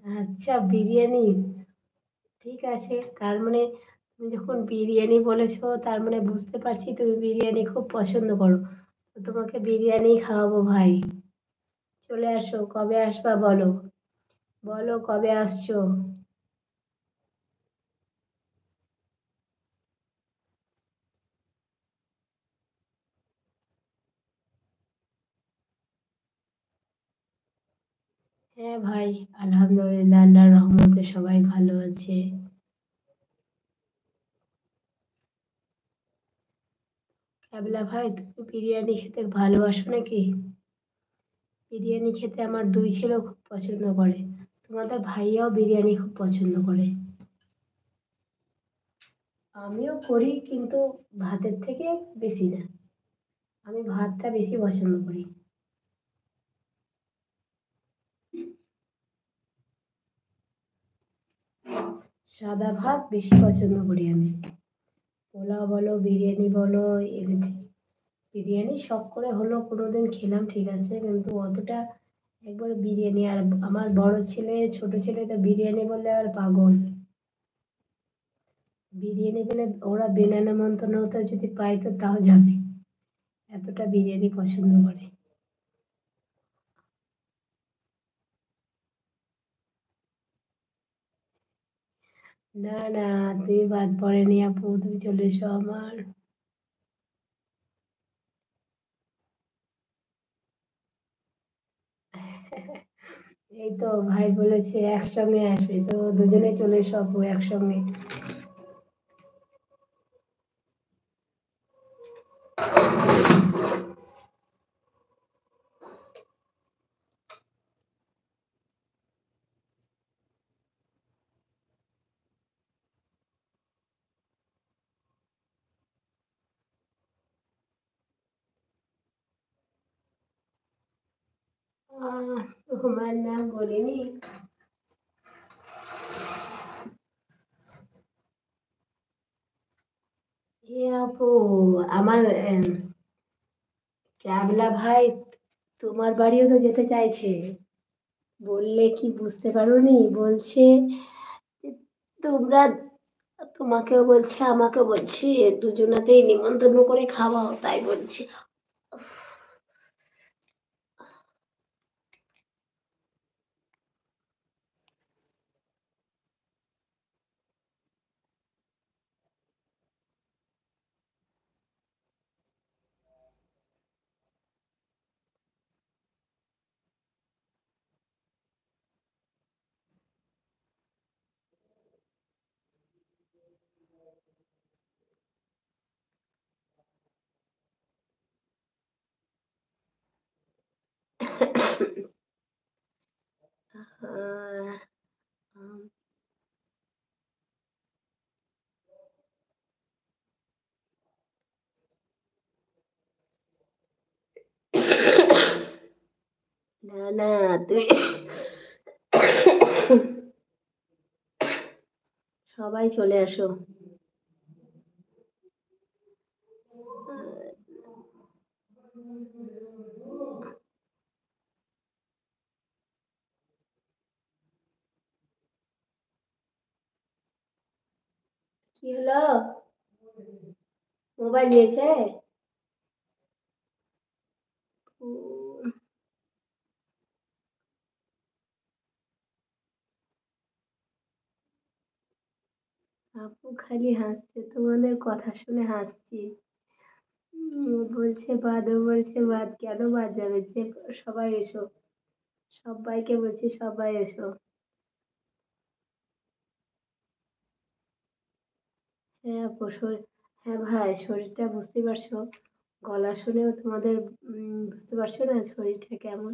আচ্ছা বিরিয়ানি। ঠিক আছে। তার মানে তুমি যখন বিরিয়ানি বলেছো তার মানে বুঝতে পারছি তুমি বিরিয়ানি খুব পছন্দ করো। তো তোমাকে বিরিয়ানি খাওয়াবো ভাই। চলে আসো। কবে আসবা বলো? বলো কবে আসছো? হ্যাঁ ভাই, আলহামদুলিল্লাহ আল্লাহর রহমতে সবাই ভালো আছে। ক্যাবলা ভাই তুমি বিরিয়ানি খেতে ভালোবাসো নাকি? বিরিয়ানি খেতে আমার ২ ছেলেও খুব পছন্দ করে। তোমাদের ভাইয়াও বিরিয়ানি খুব পছন্দ করে। আমিও করি কিন্তু ভাতের থেকে বেশি না। আমি ভাতটা বেশি পছন্দ করি। সাদা ভাত বেশি পছন্দ করি আমি। পোলাও বলো, বিরিয়ানি বলো এভরিথিং। বিরিয়ানি শখ করে হলেও কোনোদিন খেলাম ঠিক আছে, কিন্তু অতটা একবারে বিরিয়ানি আর আমার বড় ছেলে, ছোট ছেলে তো বিরিয়ানি বললে আর পাগল। বিরিয়ানি পেলে ওরা বিনা নেমন্তন্নতে যদি পায় তো তাও যাবে। এতটা বিরিয়ানি পছন্দ করে। না, না তুমি বাদ পড়েনি আপু, তুমি চলে এসো আমার। এই তো ভাই বলেছে একসঙ্গে আসবে তো দুজনে চলে এসো আপু একসঙ্গে। তোমার নাম বলিনি। এ আপু আমার ক্যাবলা ভাই তোমার বাড়িও তো যেতে চাইছে। বললে কি বুঝতে পারোনি? বলছে যে তোমরা, তোমাকেও বলছে আমাকেও বলছে দুজনাতেই নিমন্ত্রণ করে খাওয়াও তাই বলছে। আহ, উম, না না তুমি সবাই চলে আসো। কি হলো? মোবাইল নিয়েছে? উম, আপু খালি হাসছে, তোমাদের কথা শুনে হাসছি। বলছে বাদ, ও বলছে বাদ, কেন বাদ যাবে? যে সবাই এসো। সবাইকে বলছি সবাই এসো। হ্যাঁ আপু হ্যাঁ ভাই শরীরটা বুঝতে পারছো, গলা শুনেও তোমাদের বুঝতে পারছো না শরীরটা কেমন।